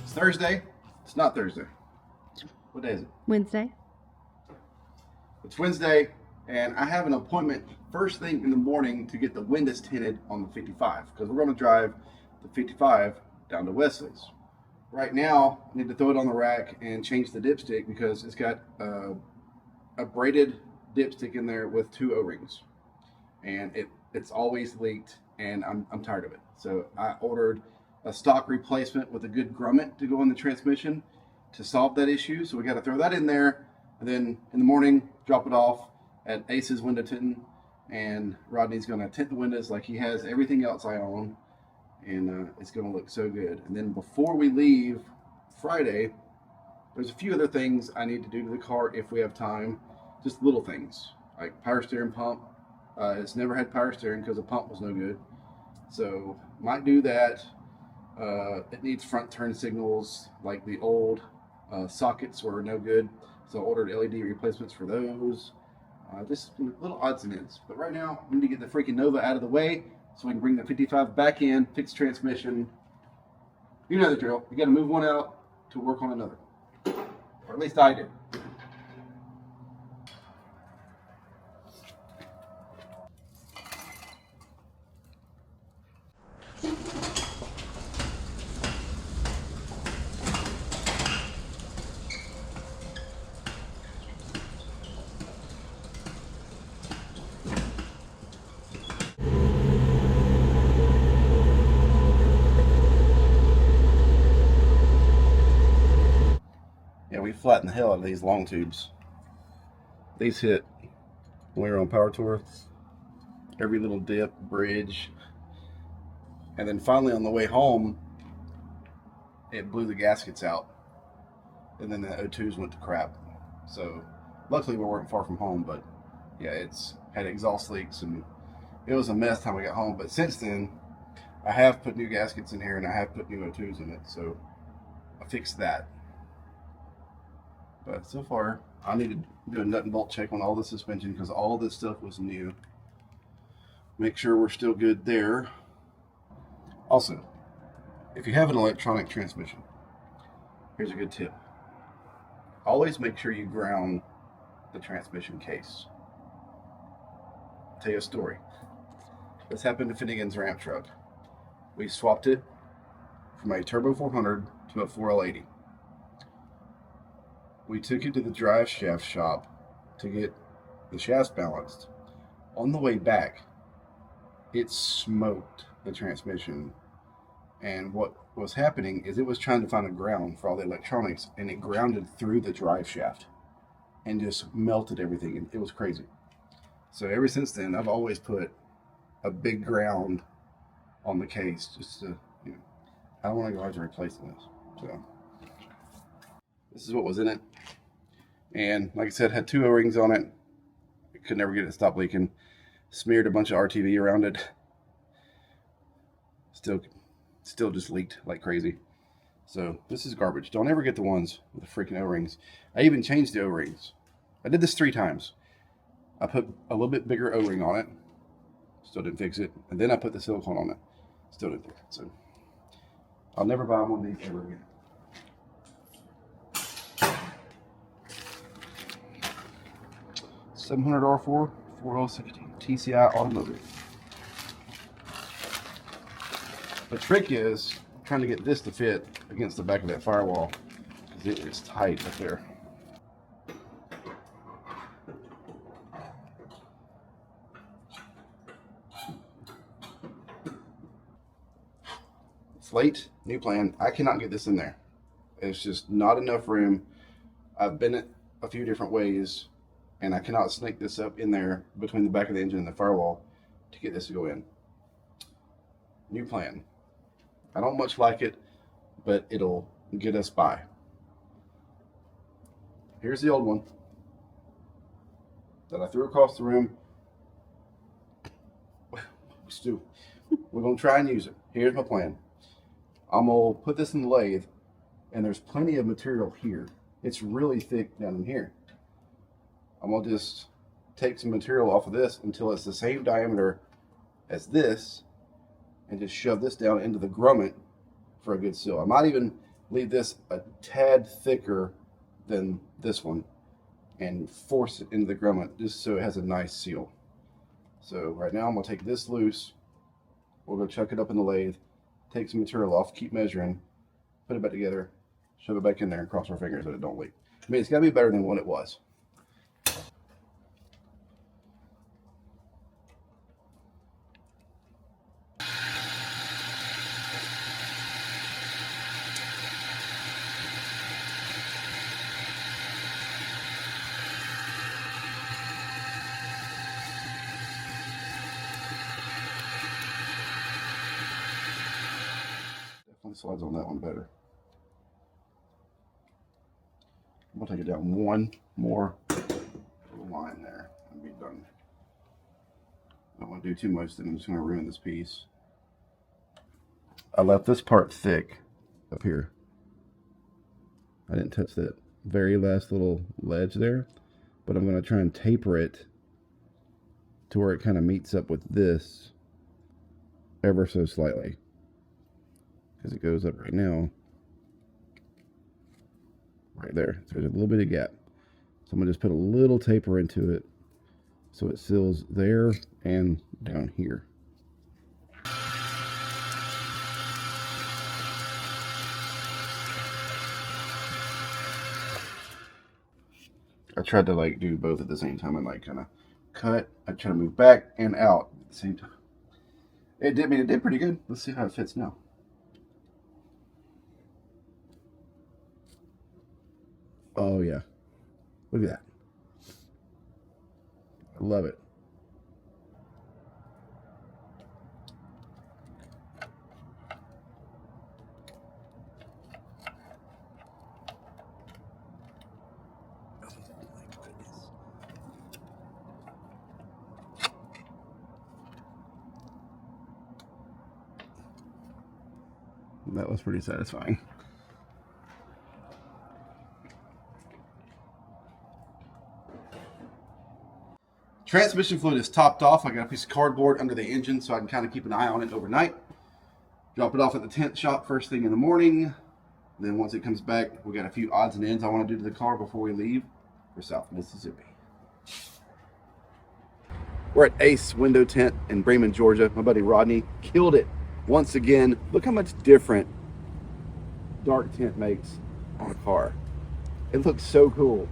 It's Thursday. It's not Thursday. What day is it? Wednesday. It's Wednesday, and I have an appointment first thing in the morning to get the windows tinted on the 55 because we're going to drive the 55 down to Wesley's. Right now, I need to throw it on the rack and change the dipstick because it's got a braided dipstick in there with 2 O-rings, and it's always leaked, and I'm tired of it. So I ordered a stock replacement with a good grommet to go in the transmission to solve that issue. So we got to throw that in there, and then in the morning drop it off at Ace's window tinting, and Rodney's going to tint the windows like he has everything else I own, and it's going to look so good. And then before we leave Friday, there's a few other things I need to do to the car if we have time, just little things like power steering pump. It's never had power steering because the pump was no good, so might do that. It needs front turn signals, like the old sockets were no good, so I ordered LED replacements for those. Just little odds and ends. But right now, we need to get the freaking Nova out of the way so we can bring the 55 back in, fix transmission. You know the drill. You got to move one out to work on another, or at least I did. Yeah, we flattened the hell out of these long tubes. These hit when we were on power tour. Every little dip, bridge. And then finally on the way home, it blew the gaskets out. And then the O2s went to crap. So luckily we weren't far from home, but yeah, it's had exhaust leaks and it was a mess time we got home. But since then, I have put new gaskets in here and I have put new O2s in it. So I fixed that. But so far, I need to do a nut and bolt check on all the suspension because all this stuff was new. Make sure we're still good there. Also, if you have an electronic transmission, here's a good tip. Always make sure you ground the transmission case. I'll tell you a story. This happened to Finnegan's ramp truck. We swapped it from a Turbo 400 to a 4L80. We took it to the drive shaft shop to get the shafts balanced. On the way back, it smoked the transmission. And what was happening is it was trying to find a ground for all the electronics, and it grounded through the drive shaft and just melted everything. And it was crazy. So ever since then, I've always put a big ground on the case just to, I don't want to go out to replacing this. So this is what was in it. And like I said, had 2 O-rings on it. Could never get it to stop leaking. Smeared a bunch of RTV around it. Still just leaked like crazy. So this is garbage. Don't ever get the ones with the freaking O-rings. I even changed the O-rings. I did this 3 times. I put a little bit bigger O-ring on it. Still didn't fix it. And then I put the silicone on it. Still didn't fix it. So I'll never buy one of these ever again. $700R4 4L16 TCI automotive. The trick is trying to get this to fit against the back of that firewall because it is tight up there. It's late, new plan. I cannot get this in there. It's just not enough room. I've bent it a few different ways, and I cannot snake this up in there between the back of the engine and the firewall to get this to go in. New plan. I don't much like it, but it'll get us by. Here's the old one that I threw across the room. We're going to try and use it. Here's my plan. I'm going to put this in the lathe, and there's plenty of material here. It's really thick down in here. I'm going to just take some material off of this until it's the same diameter as this, and just shove this down into the grommet for a good seal. I might even leave this a tad thicker than this one and force it into the grommet just so it has a nice seal. So right now I'm gonna take this loose. We'll go chuck it up in the lathe, take some material off, keep measuring, put it back together, shove it back in there, and cross our fingers that it don't leak. I mean, it's gotta be better than what it was. Slides on that one better. I'm gonna take it down one more line there and be done. I don't want to do too much, then I'm just gonna ruin this piece. I left this part thick up here. I didn't touch that very last little ledge there, but I'm gonna try and taper it to where it kind of meets up with this ever so slightly. Because it goes up right now, right there. So there's a little bit of gap. So I'm gonna just put a little taper into it so it seals there and down here. I tried to like do both at the same time and like kind of cut. I try to move back and out at the same time. It did pretty good. Let's see how it fits now. Oh yeah, look at that. I love it. That was pretty satisfying. Transmission fluid is topped off. I got a piece of cardboard under the engine so I can kind of keep an eye on it overnight. Drop it off at the tent shop first thing in the morning. Then once it comes back, we got a few odds and ends I want to do to the car before we leave for South Mississippi. We're at Ace Window Tent in Bremen, Georgia. My buddy Rodney killed it once again. Look how much different dark tent makes on a car. It looks so cool.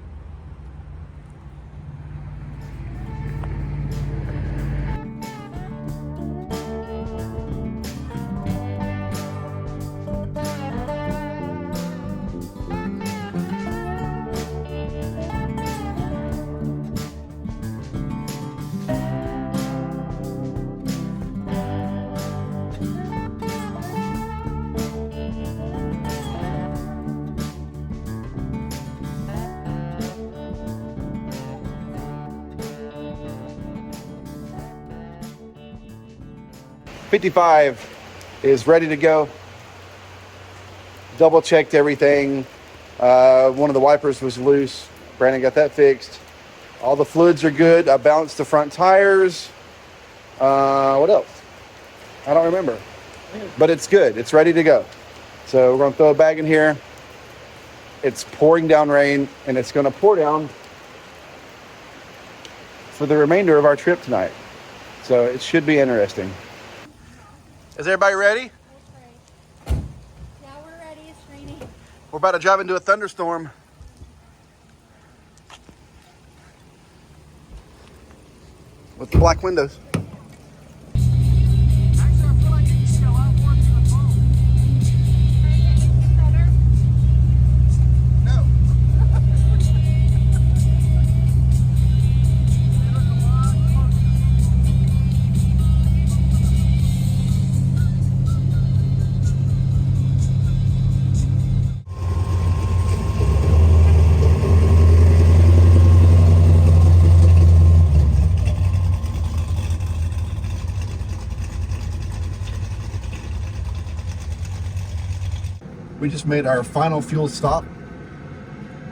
'55 is ready to go. Double checked everything. One of the wipers was loose. Brandon got that fixed. All the fluids are good. I balanced the front tires. What else? I don't remember. But it's good. It's ready to go. So we're going to throw a bag in here. It's pouring down rain, and it's going to pour down for the remainder of our trip tonight. So it should be interesting. Is everybody ready? Okay. Yeah, we're ready. It's raining. We're about to drive into a thunderstorm. With the black windows. We just made our final fuel stop.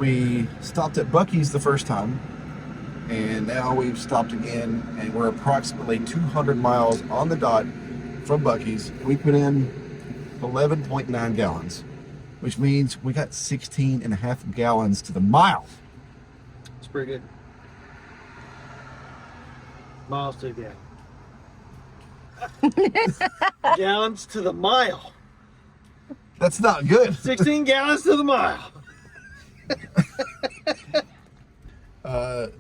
We stopped at Buc-ee's the first time, and now we've stopped again, and we're approximately 200 miles on the dot from Buc-ee's. We put in 11.9 gallons. which means we got 16.5 gallons to the mile. It's pretty good. Miles to the gallon. Gallons to the mile. That's not good. 16 gallons to the mile.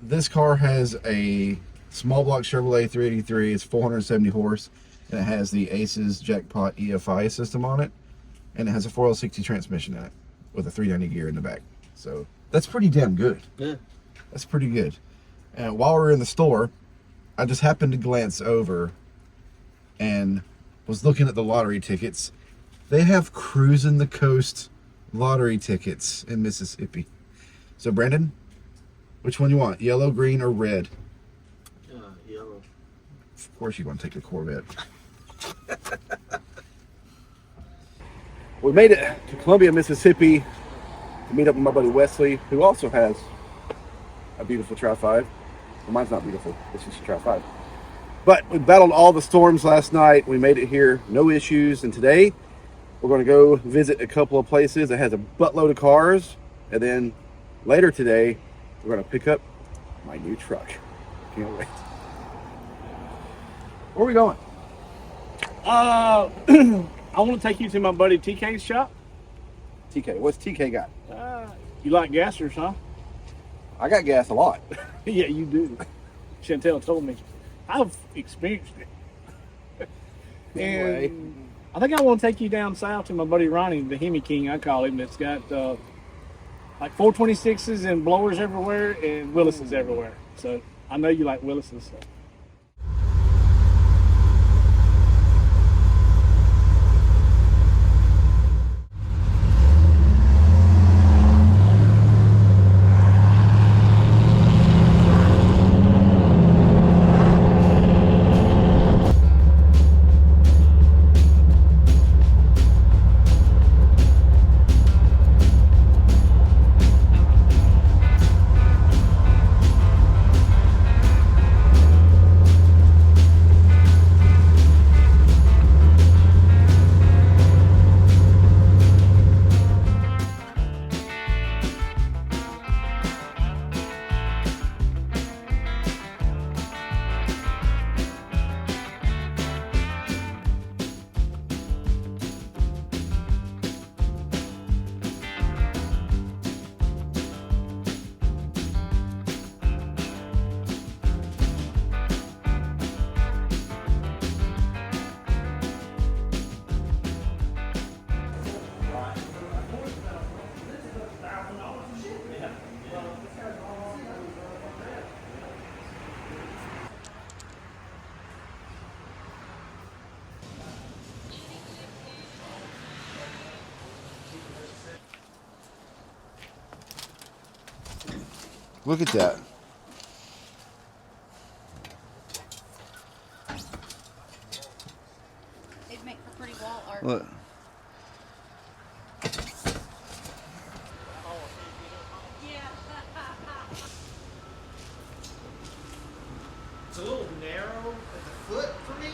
This car has a small block Chevrolet 383. It's 470 horse, and it has the Aces Jackpot EFI system on it, and it has a 4L60 transmission in it with a 390 gear in the back. So that's pretty damn good. Yeah. That's pretty good. And while we were in the store, I just happened to glance over and was looking at the lottery tickets. They have Cruising the Coast lottery tickets in Mississippi. So Brandon, which one you want? Yellow, green, or red? Yellow. Of course you want to take the Corvette. We made it to Columbia, Mississippi to meet up with my buddy Wesley, who also has a beautiful Tri-5. Well, mine's not beautiful. It's just a Tri-5. But we battled all the storms last night. We made it here, no issues. And today, we're going to go visit a couple of places that has a buttload of cars. And then later today, we're going to pick up my new truck. Can't wait. Where are we going? I want to take you to my buddy TK's shop. TK. What's TK got? You like gassers, huh? I got gas a lot. Yeah, you do. Chantel told me. I've experienced it. Anyway. And I think I want to take you down south to my buddy Ronnie, the Hemi King, I call him. It's got like 426s and blowers everywhere and Willis's everywhere. So I know you like Willis's. So. Look at that. They'd make for pretty wall art. Look. It's a little narrow at the foot for me.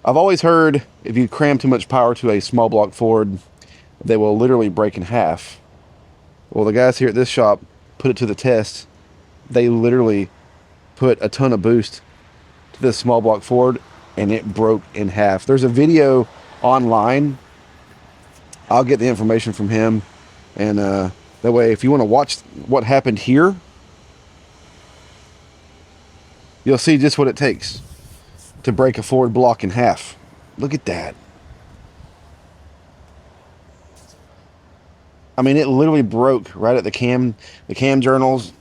I've always heard if you cram too much power to a small block Ford, they will literally break in half. Well, the guys here at this shop put it to the test. They literally put a ton of boost to this small block Ford and it broke in half. There's a video online. I'll get the information from him, and that way if you want to watch what happened here, you'll see just what it takes to break a Ford block in half. Look at that. I mean, it literally broke right at the cam journals.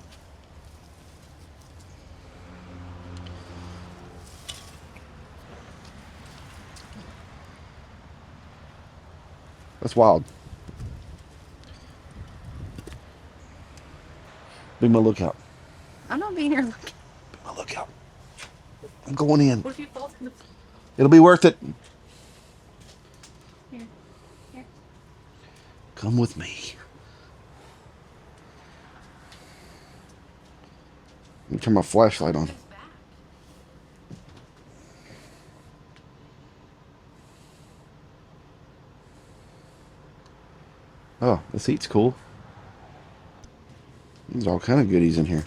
That's wild. Be my lookout. I'm not being here looking. Be my lookout. I'm going in. What if you fall in the... It'll be worth it. Here. Here. Come with me. Let me turn my flashlight on. It's back. Oh, the seat's cool. There's all kind of goodies in here.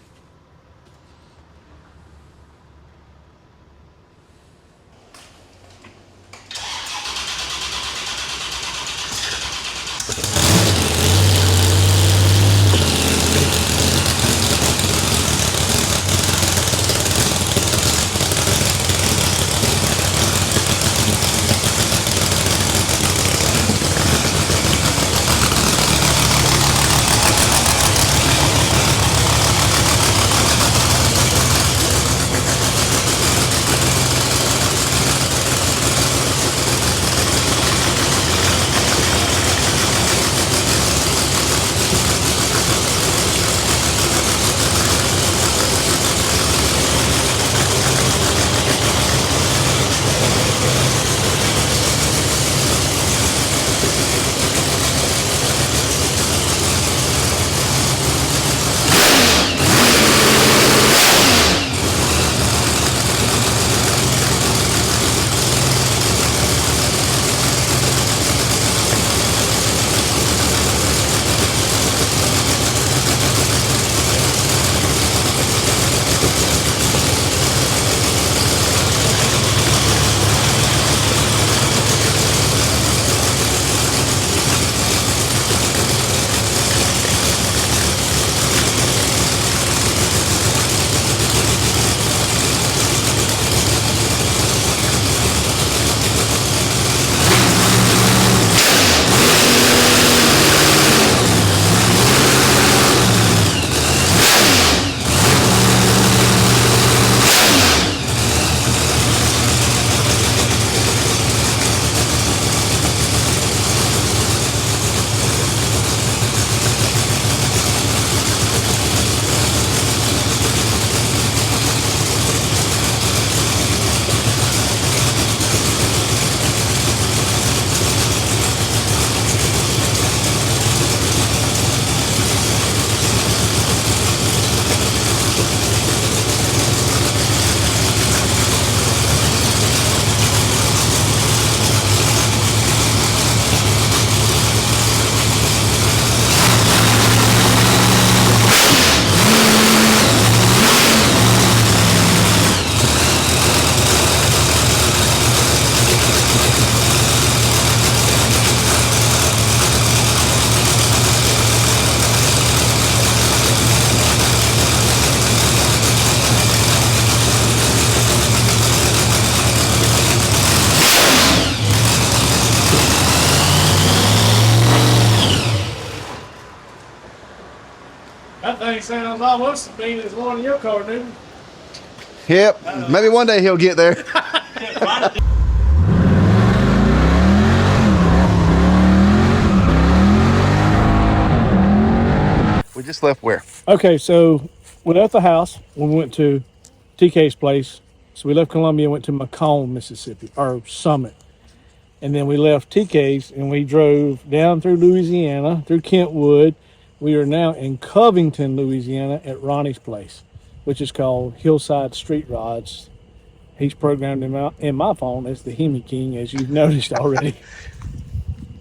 That thing sounds almost as mean as one in your car, dude. Yep. Maybe one day he'll get there. We just left where? Okay, so we left the house when we went to TK's place. So we left Columbia and went to Macomb, Mississippi, or Summit. And then we left TK's and we drove down through Louisiana, through Kentwood. We are now in Covington, Louisiana at Ronnie's place, which is called Hillside Street Rods. He's programmed him out in my phone as the Hemi King, as you've noticed already.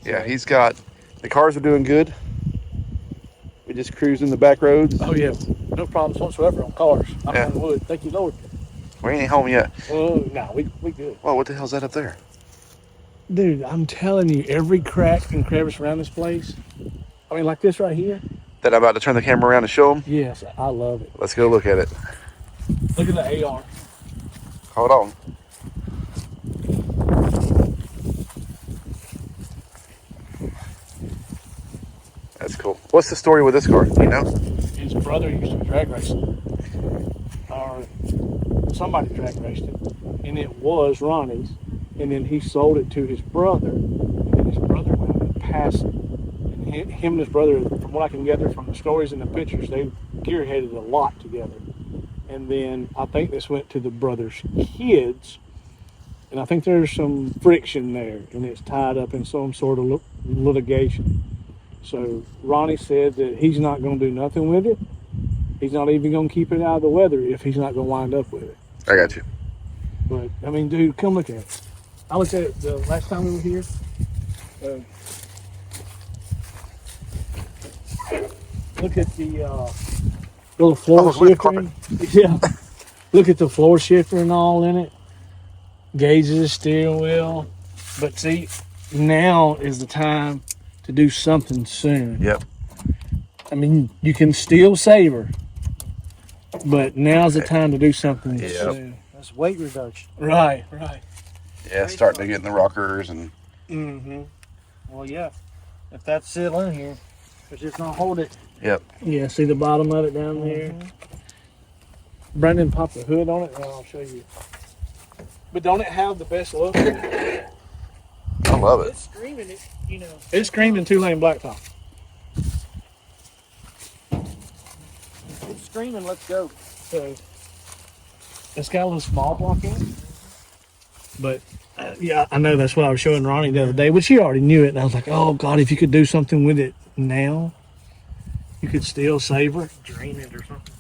Yeah, he's got, the cars are doing good. We just cruising the back roads. Oh, yeah. No problems whatsoever on cars. I'm Yeah. on wood. Thank you, Lord. We ain't home yet. Oh, no, we good. Well, what the hell's that up there? Dude, I'm telling you, every crack and crevice around this place, I mean, like this right here. That I'm about to turn the camera around and show them? Yes, I love it. Let's go look at it. Look at the AR. Hold on. That's cool. What's the story with this car? You know? His brother used to drag race it. Or somebody drag raced it. And it was Ronnie's. And then he sold it to his brother. And then his brother went and passed it. And him and his brother, from what I can gather from the stories and the pictures, they gearheaded a lot together. and then I think this went to the brother's kids, and I think there's some friction there, and it's tied up in some sort of litigation. So Ronnie said that he's not going to do nothing with it. He's not even going to keep it out of the weather if he's not going to wind up with it. I got you. But I mean, dude, come look at it. I looked at it the last time we were here. Look at the little floor shifter. Yeah. Look at the floor shifter and all in it. Gauges the steering wheel. But see, now is the time to do something soon. Yep. I mean, you can still savor, but now's the time to do something soon. That's weight reduction. Right. Yeah, it's starting to get in the rockers and. Well, yeah. If that's still in here, it's just gonna hold it. Yep. Yeah, see the bottom of it down there? Brandon popped the hood on it, and I'll show you. But don't it have the best look? I love it. It's screaming it, you know. It's screaming 2-lane blacktop. It's screaming, let's go. So it's got a little small block in it. But yeah, I know that's what I was showing Ronnie the other day, but she already knew it. And I was like, oh God, if you could do something with it now, you could still savor. Drain it or something.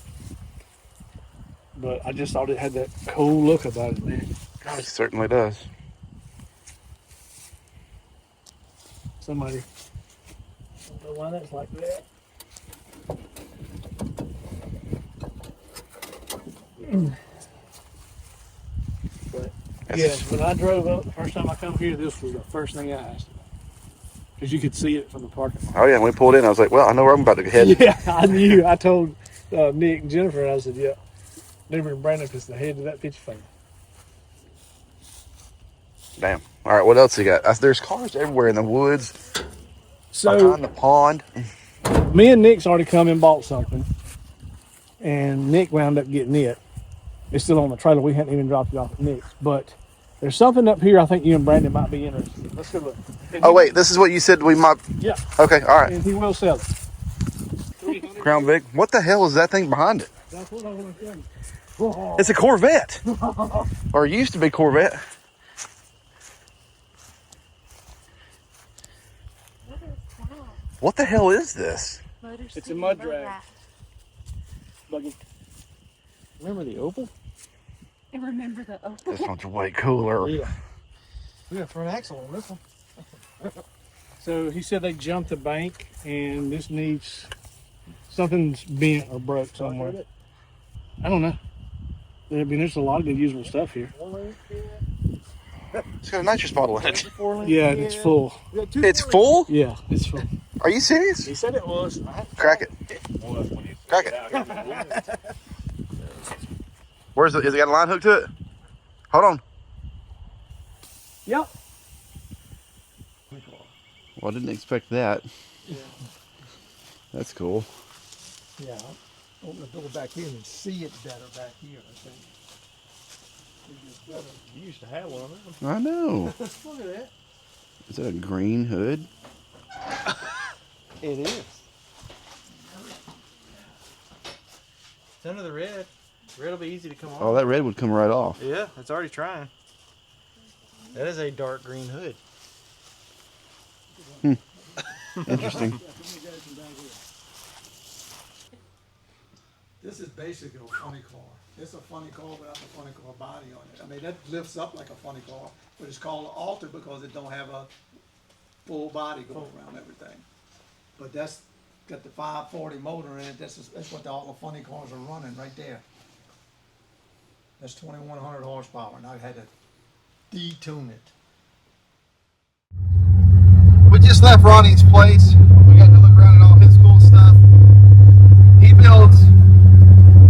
But I just thought it had that cool look about it, man. It certainly does. Somebody, I don't know why that's like that. But yeah, when I drove up the first time I come here, this was the first thing I asked. Because you could see it from the parking lot. Oh yeah, when we pulled in, I was like, well, I know where I'm about to head. Yeah, I knew. I told Nick and Jennifer, and I said, yeah, Newbern and Brandon is the head of that picture frame. Damn. All right, what else you got? There's cars everywhere in the woods, So behind the pond. me and Nick's already come and bought something, and Nick wound up getting it. It's still on the trailer. We hadn't even dropped it off at Nick's, but there's something up here I think you and Brandon might be interested in. Let's go look. Oh wait, this is what you said we might. Yeah. Okay, all right. And he will sell it. Crown Vic. What the hell is that thing behind it? That's what I want to tell you. It's a Corvette, or it used to be Corvette. What is that? What the hell is this? It's a mud drag. Buggy. Remember the Opal? I remember the Opal. This one's way cooler. Yeah. We got front axle on this one. So he said they jumped the bank, and this needs something's bent or broke somewhere. I don't know. I mean, there's a lot of good usable stuff here. It's got a nitrous bottle in it. Yeah, and it's full. It's full? Yeah, it's full. Are you serious? He said it was. Crack it. Crack it. Where's it? Is it got a line hook to it? Hold on. Yep. Well, I didn't expect that. Yeah. That's cool. Yeah. Open the door back here and see it better back here, I think. You used to have one of them. I know. Look at that. Is that a green hood? It is. It's under the red. Red will be easy to come off. Oh, that red would come right off. Yeah, it's already trying. That is a dark green hood. Interesting. This is basically a funny car. It's a funny car without a funny car body on it. I mean, that lifts up like a funny car, but it's called an Alta because it don't have a full body going around everything. But that's got the 540 motor in it. That's what all the funny cars are running right there. That's 2100 horsepower, and I had to detune it. We just left Ronnie's place. We got to look around at all his cool stuff. He builds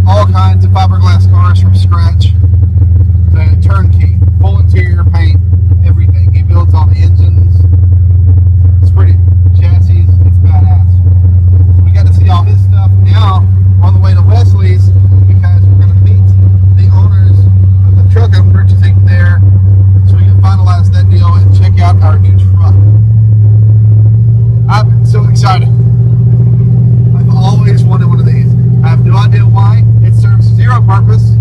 all kinds of fiberglass cars from scratch. The turnkey, full interior paint, everything. He builds all the engines. It's pretty. Chassis, it's badass. So we got to see all his stuff. Now we're on the way to Wesley's because we're going to meet the owners of the truck I'm purchasing there, so we can finalize that deal and check out our new truck. I've been so excited. I've always wanted one of these. I have no idea why. It serves zero on purpose.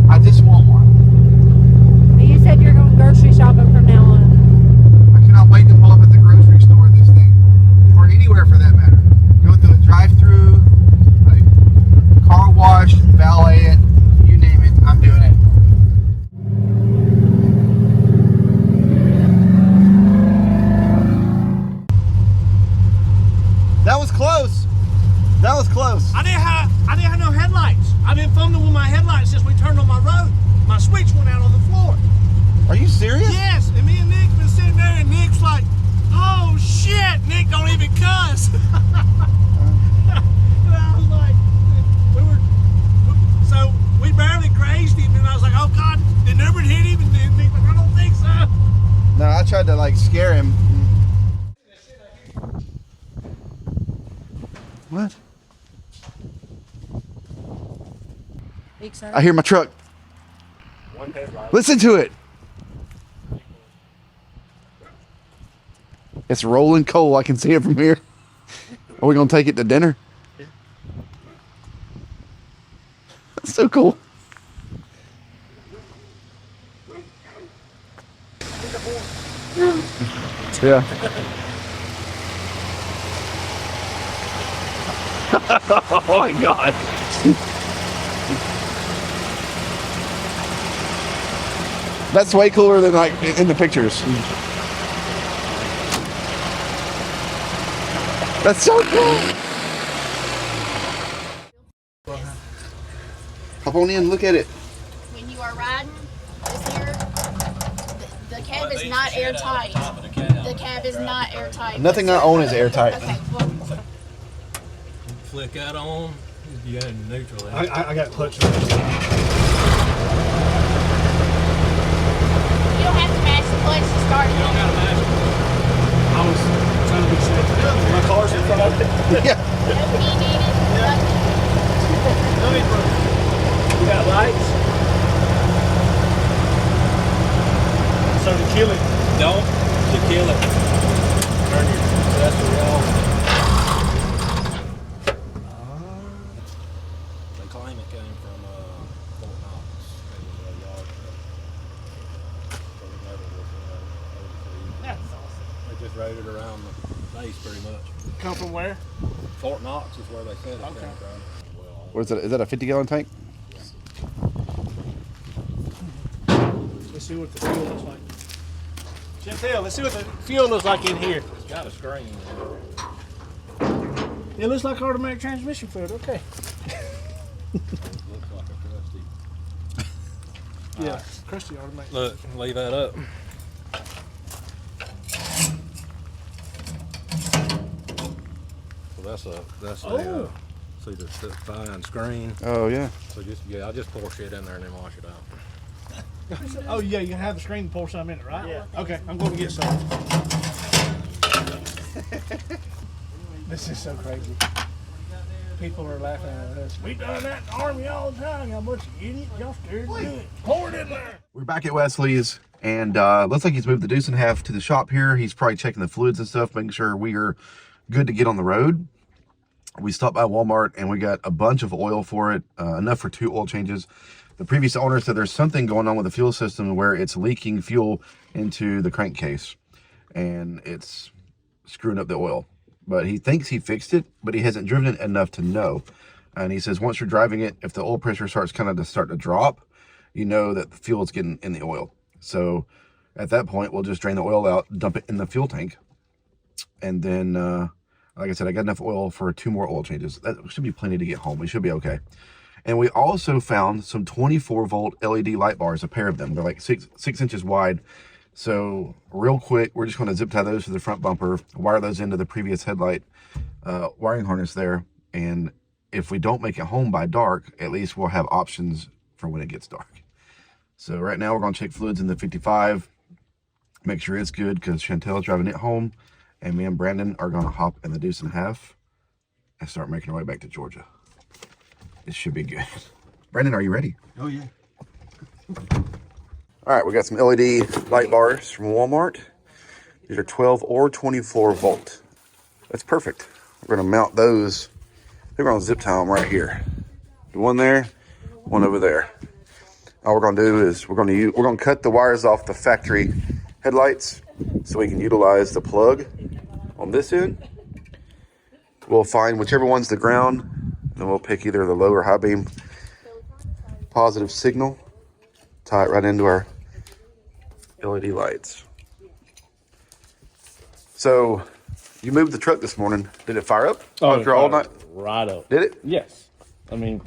I just want one. You said you're going grocery shopping from now on. I cannot wait to pull up at the grocery store in this thing, or anywhere for that matter. Go through a drive-through, like car wash, valet it, you name it, I'm doing it. That was close. That was close. I didn't have no headlights. I've been fumbling with my headlights since we turned on my road. My switch went out on the floor. Are you serious? Yes, and me and Nick been sitting there, and Nick's like, "Oh shit!" Nick don't even cuss. And I was like, so we barely grazed him, and I was like, "Oh God, did Newbern hit him?" And then Nick's like, "I don't think so." No, I tried to like scare him. What? I hear my truck. Listen to it. It's rolling coal. I can see it from here. Are we gonna take it to dinner? That's so cool. Yeah. Oh my God. That's way cooler than like in the pictures. That's so cool. Hop on in, look at it. When you are riding, this here, the cab is not airtight. The cab is not airtight. Nothing I own is airtight. Okay, well, Flick that on. You got it in neutral. I got clutch. you don't have to match the clutch to start it. I was trying to be safe. My car's in front of it. Yeah. No key needed, nothing. You got lights? So to kill it. Don't to kill it. Turn your accessory off. They claim it came from Fort Knox. It was a yard truck. So it never was overseas. That's awesome. They just rode it around the base pretty much. Come from where? Fort Knox is where they said it came Okay. from. Well, What is that? Is that a 50-gallon tank? Let's see what the fuel looks like. Chantel, let's see what the fuel looks like in here. it's got a screen in it. It looks like automatic transmission fluid. Okay. Looks like a crusty. Yeah, crusty automatic. Look, leave that up. So that's Oh. see the fine screen. Oh yeah. So I just pour shit in there and then wash it out. Oh yeah, you have the screen to pour some in it, right? Yeah. Okay, I'm going to get some. This is so crazy. People are laughing at us. We done that in the Army all the time. Y'all bunch of idiots. Y'all scared to do it. Pour it in there. We're back at Wesley's, and looks like he's moved the Deuce in half to the shop here. He's probably checking the fluids and stuff, making sure we are good to get on the road. We stopped by Walmart and we got a bunch of oil for it, enough for 2 oil changes. The previous owner said there's something going on with the fuel system where it's leaking fuel into the crankcase and it's screwing up the oil. But he thinks he fixed it, but he hasn't driven it enough to know. And he says once you're driving it, if the oil pressure starts to drop, you know that the fuel is getting in the oil. So at that point, we'll just drain the oil out, dump it in the fuel tank. And then, like I said, I got enough oil for 2 more oil changes. That should be plenty to get home. We should be okay. And we also found some 24-volt LED light bars, a pair of them. They're like 6 inches wide. So real quick, we're just going to zip tie those to the front bumper, wire those into the previous headlight wiring harness there. And if we don't make it home by dark, at least we'll have options for when it gets dark. So right now we're going to check fluids in the 55, make sure it's good because Chantel's driving it home. And me and Brandon are going to hop in the Deuce in half and start making our way back to Georgia. It should be good. Brandon, are you ready? Oh, yeah. All right, we got some LED light bars from Walmart. These are 12 or 24 volt. That's perfect. We're gonna mount those. They're gonna zip tie them right here. The one there, one over there. All we're gonna do is we're gonna cut the wires off the factory headlights so we can utilize the plug on this end. We'll find whichever one's the ground, then we'll pick either the low or high beam positive signal, tie it right into our LED lights. So you moved the truck this morning. Did it fire up after all night? Right up. Did it? Yes. I mean,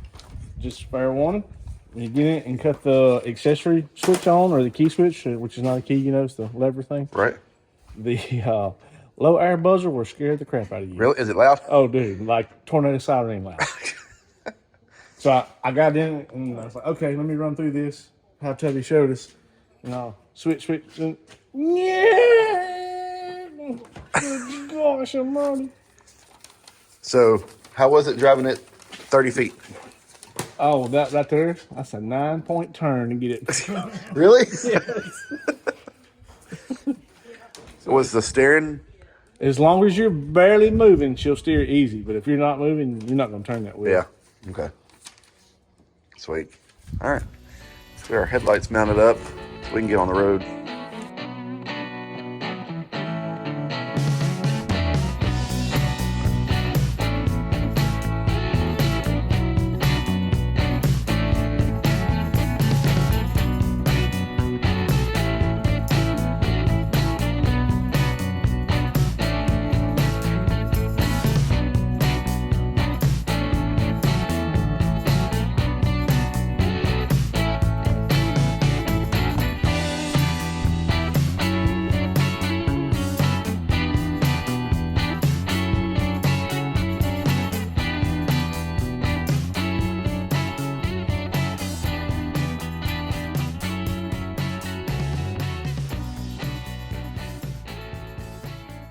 just fair warning. When you get in and cut the accessory switch on, or the key switch, which is not a key, you know, it's the lever thing. Right. The low air buzzer will scare the crap out of you. Really? Is it loud? Oh, dude, like tornado siren loud. So I got in and I was like, okay, let me run through this. How Tubby showed us. And I'll switch. And, yeah. Gosh, I'm running. So how was it driving it 30 feet? Oh, that right there, that's a 9-point turn to get it. Really? Yes. So was the steering? As long as you're barely moving, she'll steer easy. But if you're not moving, you're not going to turn that wheel. Yeah. Okay. Sweet. All right. Let's get our headlights mounted up so we can get on the road.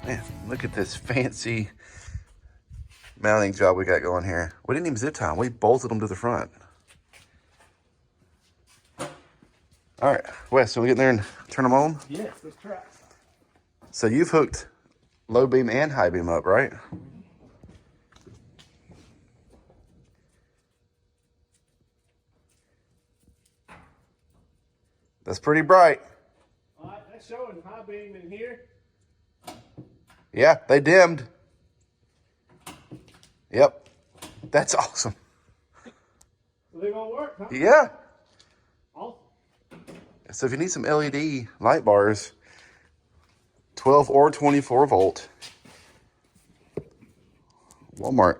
Man, look at this fancy mounting job we got going here. We didn't even zip tie them. We bolted them to the front. All right, Wes, so we get in there and turn them on? Yes, let's try. So you've hooked low beam and high beam up, right? That's pretty bright. All right, that's showing high beam in here. Yeah, they dimmed. Yep. That's awesome. So they're going to work, huh? Yeah. Awesome. So if you need some LED light bars, 12 or 24 volt, Walmart.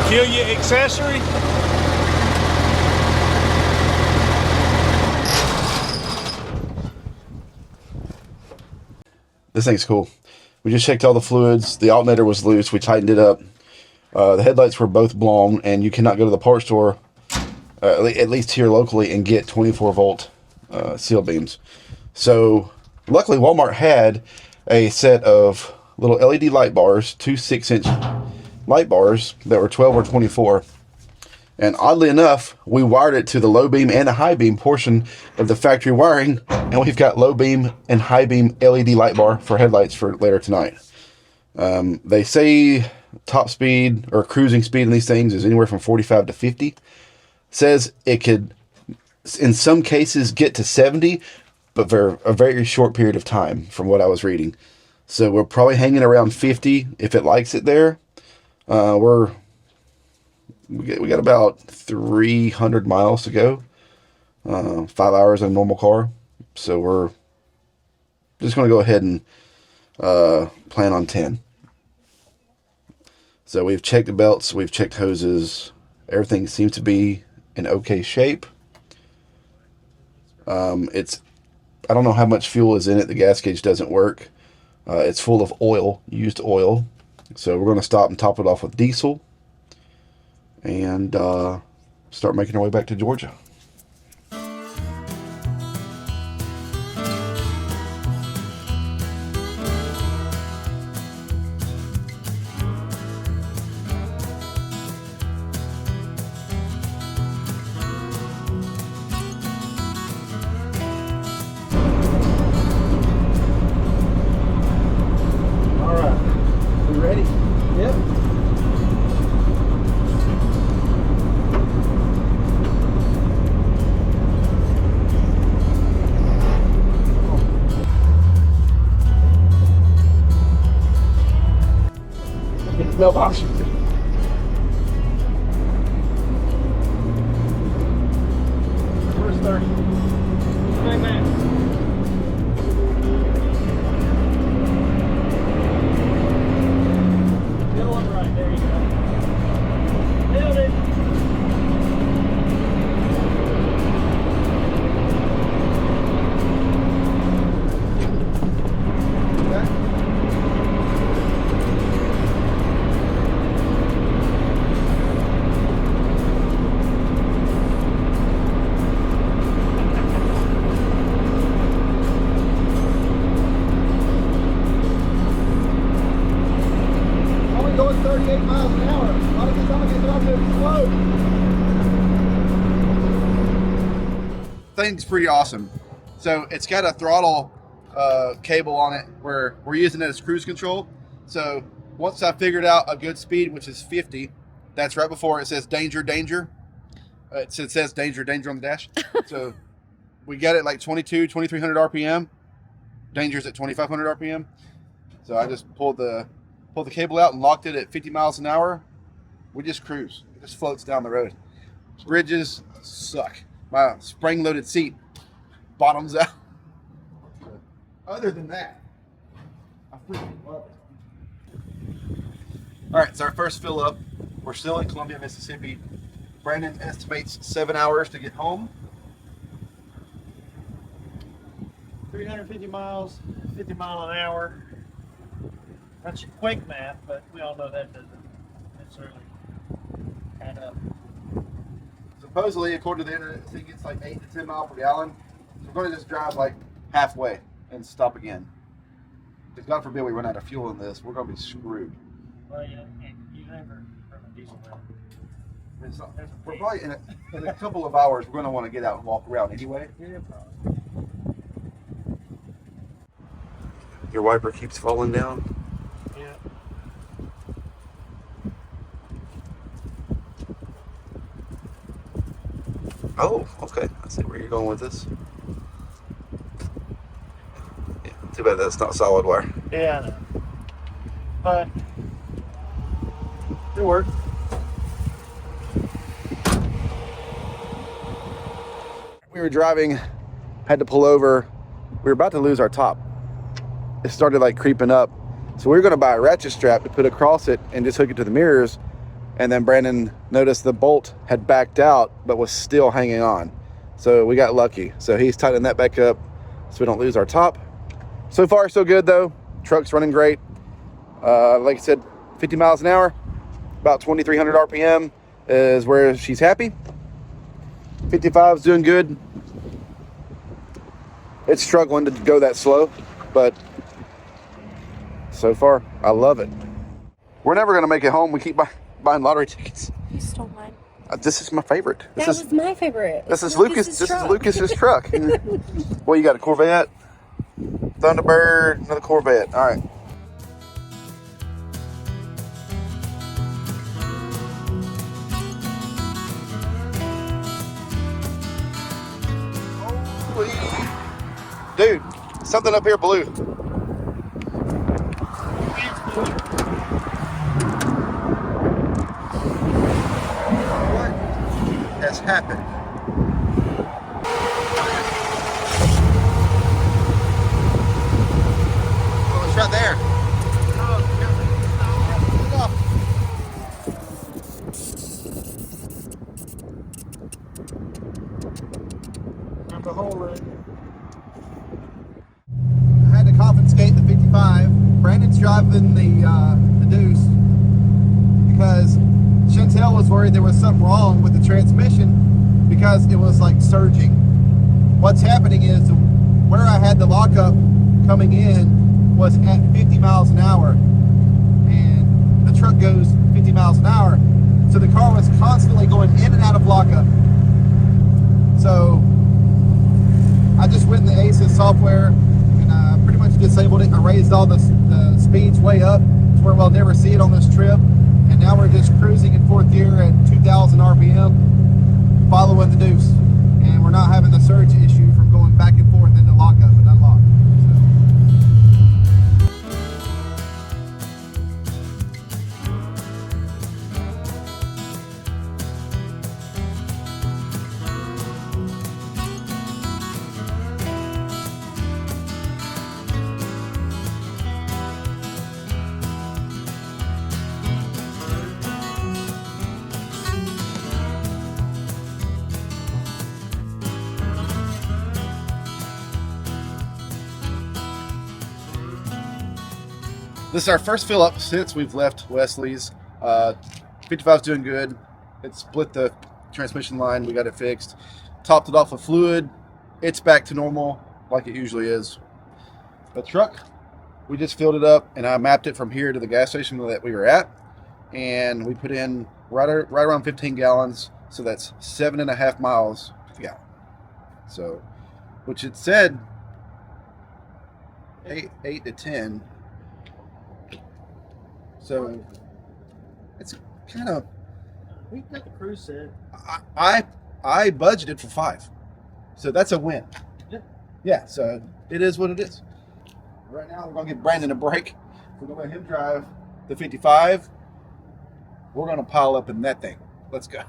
Kill your accessory. This thing's cool. We just checked all the fluids. The alternator was loose. We tightened it up. The headlights were both blown, and you cannot go to the parts store, at least here locally, and get 24 volt seal beams. So luckily Walmart had a set of little LED light bars, two 6-inch light bars that were 12 or 24. And oddly enough, we wired it to the low beam and the high beam portion of the factory wiring, and we've got low beam and high beam LED light bar for headlights for later tonight. They say top speed or cruising speed in these things is anywhere from 45 to 50. Says it could, in some cases, get to 70, but for a very short period of time from what I was reading. So we're probably hanging around 50 if it likes it there. We got about 300 miles to go. 5 hours in a normal car. So we're just going to go ahead and plan on 10. So we've checked the belts, we've checked hoses. Everything seems to be in okay shape. I don't know how much fuel is in it. The gas gauge doesn't work. It's full of oil, used oil. So we're going to stop and top it off with diesel and start making our way back to Georgia. Mailbox. Where's 30? Right back. Middle one right, there you go. Nailed it. Going 38 miles an hour. A lot of the time I get out there slow. Thing's pretty awesome. So it's got a throttle cable on it where we're using it as cruise control. So once I figured out a good speed, which is 50, that's right before it says danger, danger. It says danger, danger on the dash. So we got it like 2300 RPM. Danger's at 2500 RPM. So I just pulled the cable out and locked it at 50 miles an hour. We just cruise. It just floats down the road. Bridges suck. My spring-loaded seat bottoms out. Other than that, I freaking love it. All right, it's our first fill up. We're still in Columbia, Mississippi. Brandon estimates 7 hours to get home. 350 miles, 50 mile an hour. That's quick math, but we all know that doesn't necessarily add up. Supposedly, according to the internet, I think it's like 8 to 10 miles per gallon. So we're going to just drive like halfway and stop again. Because God forbid we run out of fuel in this, we're going to be screwed. Well, yeah, and you never run a diesel car. We're probably in a couple of hours, we're going to want to get out and walk around anyway. Yeah, probably. Your wiper keeps falling down. Yeah. Oh, okay. I see where you're going with this. Yeah, too bad that's not solid wire. Yeah, I know. But it worked. We were driving, had to pull over. We were about to lose our top. It started like creeping up. So we were going to buy a ratchet strap to put across it and just hook it to the mirrors. And then Brandon noticed the bolt had backed out, but was still hanging on. So we got lucky. So he's tightening that back up so we don't lose our top. So far, so good though. Truck's running great. Like I said, 50 miles an hour, about 2,300 RPM is where she's happy. 55 is doing good. It's struggling to go that slow, but so far, I love it. We're never going to make it home. We keep buying lottery tickets. You stole mine. This is my favorite. That was my favorite. This is Lucas. This is Lucas's truck. Well, you got a Corvette, Thunderbird, another Corvette. All right. Holy. Dude, something up here blew. What has happened? Oh, it's right there. There's a hole in it. I had to confiscate the 55. Brandon's driving the Deuce because Chantel was worried there was something wrong with the transmission because it was like surging. What's happening is where I had the lockup coming in was at 50 miles an hour, and the truck goes 50 miles an hour, so the car was constantly going in and out of lockup. So I just went in the ACES software and I pretty much disabled it. I raised all the speeds way up to where we'll never see it on this trip. And now we're just cruising in fourth gear at 2,000 RPM, following the Deuce. And we're not having the surge issue from going back and forth into lockup and unlock. This is our first fill up since we've left Wesley's. 55's doing good. It split the transmission line. We got it fixed. Topped it off with fluid. It's back to normal like it usually is. The truck, we just filled it up and I mapped it from here to the gas station that we were at. And we put in right around 15 gallons. So that's 7.5 miles to the gallon. So, which it said 8 to 10. So it's kind of. We got the cruise set. I budgeted for 5, so that's a win. Yeah. Yeah. So it is what it is. Right now we're gonna give Brandon a break. We're gonna let him drive the 55. We're gonna pile up in that thing. Let's go.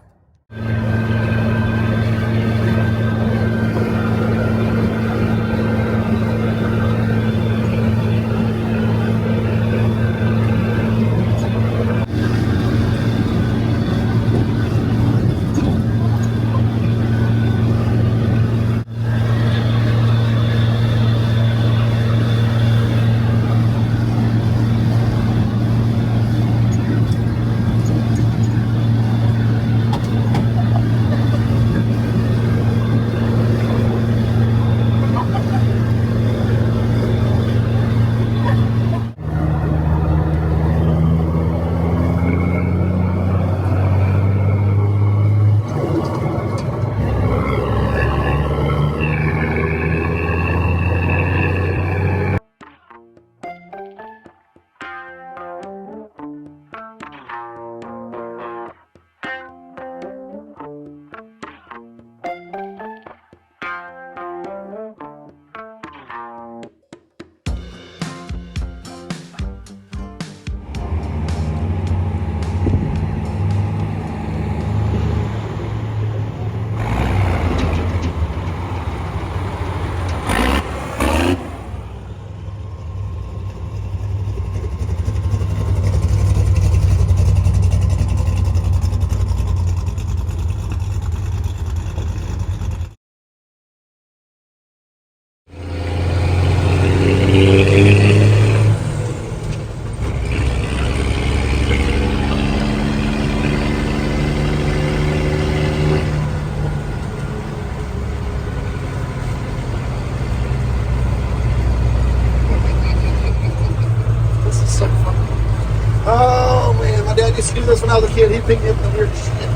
used to do this when I was a kid. He'd pick me up in the weird shit.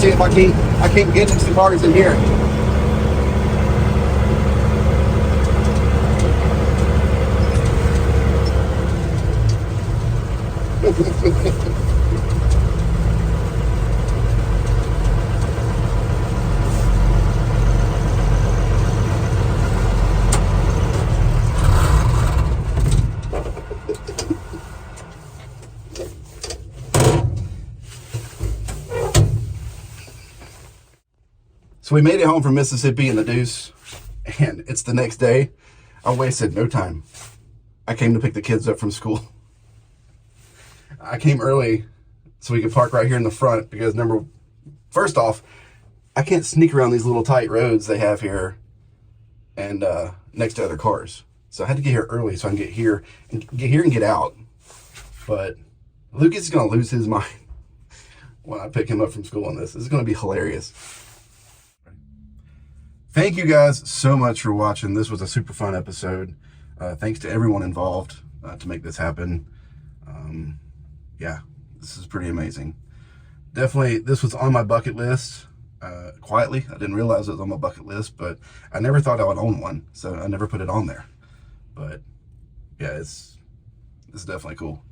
see if I can't get into the cars in here. So we made it home from Mississippi in the Deuce, and it's the next day. I wasted no time. I came to pick the kids up from school. I came early so we could park right here in the front because first off, I can't sneak around these little tight roads they have here and next to other cars. So I had to get here early so I can get here and get out. But Lucas is going to lose his mind when I pick him up from school on this. This is going to be hilarious. Thank you guys so much for watching. This was a super fun episode. Thanks to everyone involved to make this happen. Yeah, this is pretty amazing. Definitely, this was on my bucket list quietly. I didn't realize it was on my bucket list, but I never thought I would own one, so I never put it on there. But yeah, it's definitely cool.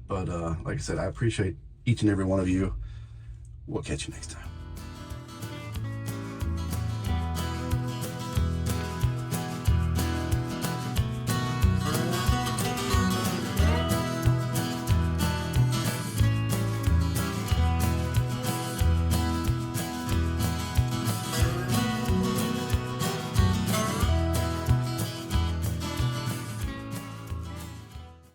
But like I said, I appreciate each and every one of you. We'll catch you next time.